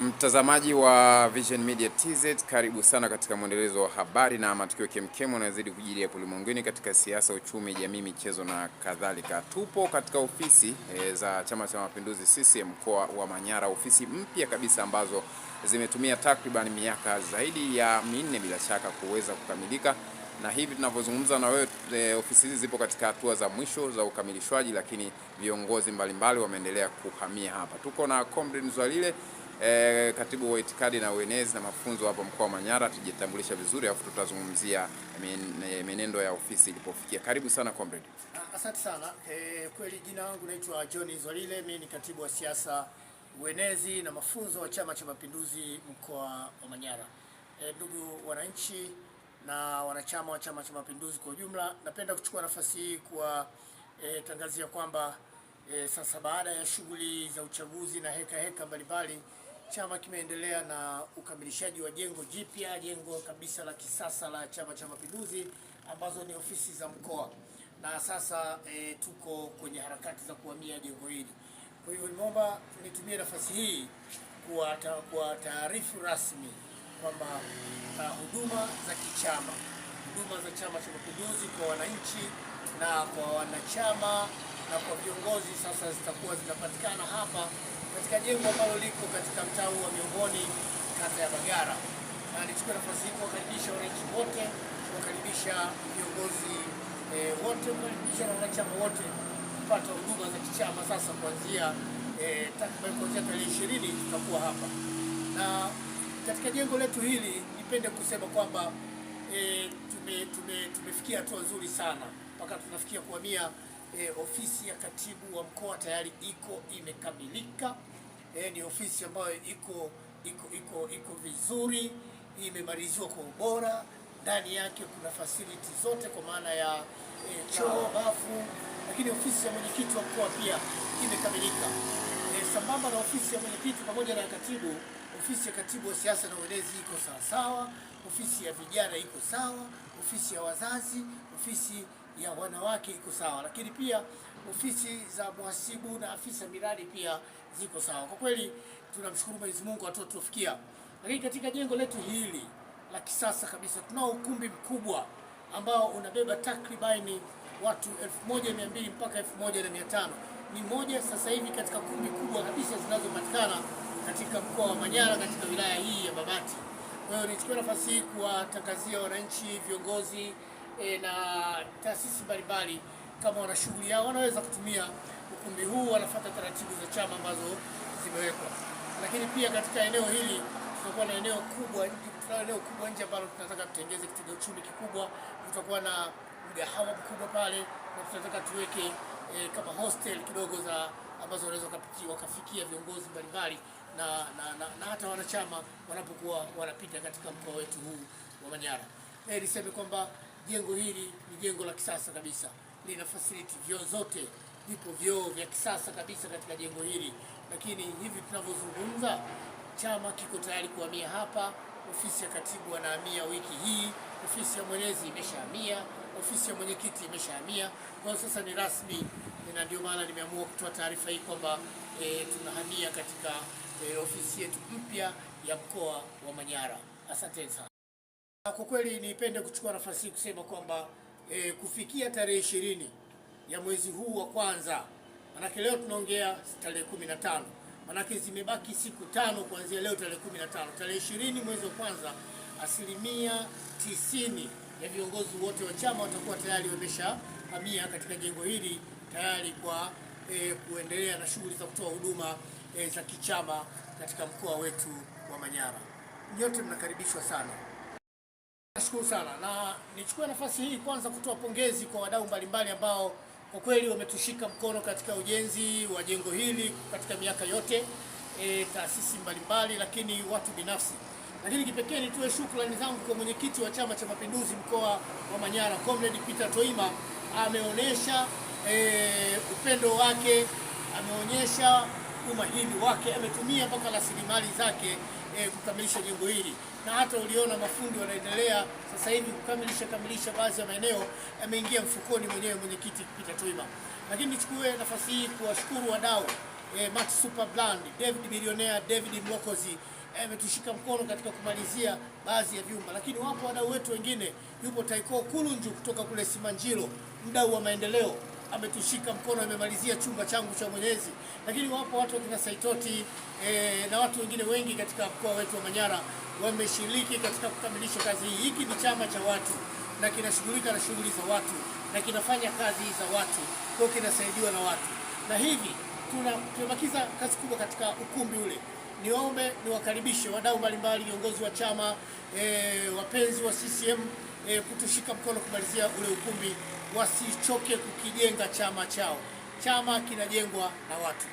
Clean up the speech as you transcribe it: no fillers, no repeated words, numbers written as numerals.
Mtazamaji wa Vision Media TZ, karibu sana katika mwendelezo wa habari na matukio kemkemu yanayozidi kujiri hapo ulimwenguni katika siasa, uchumi, jamii, michezo na kadhalika. Tupo katika ofisi za Chama cha Mapinduzi CCM mkoa wa Manyara, ofisi mpya kabisa ambazo zimetumia takriban miaka zaidi ya 4 bila shaka kuweza kukamilika, na hivi tunavyozungumza na wewe ofisi hizi zipo katika hatua za mwisho za ukamilishwaji, lakini viongozi mbalimbali wameendelea kuhamia hapa. Tuko na Comrade Nzwalile, katibu wa itikadi na uenezi na mafunzo hapa mkoa wa Manyara. Tujitambulisha vizuri afu tutazungumzia menendo ya ofisi ilipofikia. Karibu sana Comrade. Asante sana. Kweli jina langu naitwa John Nzwalile, mimi ni katibu wa siasa, uenezi na mafunzo wa Chama cha Mapinduzi mkoa wa Manyara. Ndugu wananchi na wanachama wa Chama cha Mapinduzi kwa ujumla, napenda kuchukua nafasi hii kwa tangazia kwamba sasa baada ya shughuli za uchaguzi na heka mbalimbali, chama kimeendelea na ukamilishaji wa jengo jipya, jengo kabisa la kisasa la Chama cha Mapinduzi ambazo ni ofisi za mkoa, na sasa tuko kwenye harakati za kuhamia jengo hili. Kwa hiyo nimeomba nitumie nafasi hii kwa taarifu rasmi kwamba huduma za kichama, huduma za Chama cha Mapinduzi kwa wananchi na kwa wanachama na kwa viongozi sasa zitakuwa zinapatikana hapa katika jengo ambalo liko katika mtaa wa Miongoni, kata ya Bagara. Na nichukue nafasi hii kuwakaribisha wananchi wote, kuwakaribisha viongozi wote, kuwakaribisha wanachama wote kupata huduma za kichama sasa kuanzia takriban kuanzia tarehe 20 tutakuwa hapa. Na katika jengo letu hili nipende kusema kwamba tumefikia hatua nzuri sana mpaka tunafikia kuhamia ofisi ya katibu wa mkoa tayari imekamilika. Ni ofisi ambayo iko vizuri, imemaliziwa kwa ubora. Ndani yake kuna facility zote kwa maana ya choo, bafu, lakini ofisi ya mwenyekiti wa mkoa pia imekamilika. Sambamba na ofisi ya mwenyekiti pamoja na katibu, ofisi ya katibu wa siasa na uenezi iko sawa, ofisi ya vijana iko sawa, ofisi ya wazazi, ofisi ya wanawake iko sawa, lakini pia ofisi za mhasibu na afisa miradi pia ziko sawa. Kwa kweli tunamshukuru Mwenyezi Mungu watoto tufikia. Lakini katika jengo letu hili la kisasa kabisa tunao ukumbi mkubwa ambao unabeba takribani watu 1200 mpaka 1500. Ni moja sasa hivi katika kumbi kubwa kabisa zinazopatikana katika mkoa wa Manyara katika wilaya hii ya Babati. Kwa hiyo nichukue nafasi hii kuwatangazia wananchi, viongozi na taasisi mbalimbali kama wana shughuli yao wanaweza kutumia ukumbi huu, wanafuata taratibu za chama ambazo zimewekwa. Lakini pia katika eneo hili tutakuwa na eneo kubwa nje ambalo tunataka tutengeze kitega uchumi kikubwa. Tutakuwa na mgahawa mkubwa pale na tunataka tuweke kama hostel kidogo za ambazo wanaweza wakafikia viongozi mbalimbali na hata wanachama wanapokuwa wanapita katika mkoa wetu huu wa Manyara. Niseme kwamba jengo hili ni jengo la kisasa kabisa, lina facility, vyoo zote, vipo vyoo vya kisasa kabisa katika jengo hili. Lakini hivi tunavyozungumza chama kiko tayari kuhamia hapa. Ofisi ya katibu anahamia wiki hii, ofisi ya mwenezi imeshahamia, ofisi ya mwenyekiti imeshahamia. Kwa hiyo sasa ni rasmi, na ndio maana nimeamua kutoa taarifa hii kwamba tunahamia katika ofisi yetu mpya ya mkoa wa Manyara. Asante sana. Kwa kweli nipende kuchukua nafasi hii kusema kwamba kufikia tarehe 20 ya mwezi huu wa kwanza, manake leo tunaongea tarehe 15, manake zimebaki siku 5 kuanzia leo tarehe 15. Tarehe 20 mwezi wa kwanza, 90% ya viongozi wote wa chama watakuwa tayari wameshahamia katika jengo hili tayari kwa kuendelea na shughuli za kutoa huduma za kichama katika mkoa wetu wa Manyara. Nyote mnakaribishwa sana. Nashukuru sana, na nichukue nafasi hii kwanza kutoa pongezi kwa wadau mbalimbali ambao kwa kweli wametushika mkono katika ujenzi wa jengo hili katika miaka yote, taasisi mbalimbali, lakini watu binafsi. Lakini kipekee nitoe shukrani zangu kwa mwenyekiti wa Chama cha Mapinduzi mkoa wa Manyara, Comrade Peter Toima. Ameonyesha upendo wake, ameonyesha umahiri wake, ametumia mpaka rasilimali zake kukamilisha jengo hili, na hata uliona mafundi wanaendelea sasa hivi kukamilisha baadhi ya maeneo, ameingia mfukoni mwenyewe mwenyekiti Peter Toima. Lakini nichukue nafasi hii kuwashukuru wadau Max Superbrand, David Billionaire, David Mwokozi ametushika mkono katika kumalizia baadhi ya vyumba, lakini wapo wadau wetu wengine. Yupo Taiko Kulunju kutoka kule Simanjiro, mdau wa maendeleo, ametushika mkono, amemalizia chumba changu cha mwenyezi. Lakini wapo watu wakina Saitoti na watu wengine wengi katika mkoa wetu wa Manyara wameshiriki katika kukamilisha kazi hii. Hiki ni chama cha watu na kinashughulika na shughuli za watu na kinafanya kazi za watu, kwa kinasaidiwa na watu, na hivi tunabakiza kazi kubwa katika ukumbi ule. Niombe niwakaribishe wadau mbalimbali, viongozi wa chama, wapenzi wa CCM kutushika mkono kumalizia ule ukumbi. Wasichoke kukijenga chama chao. Chama kinajengwa na watu.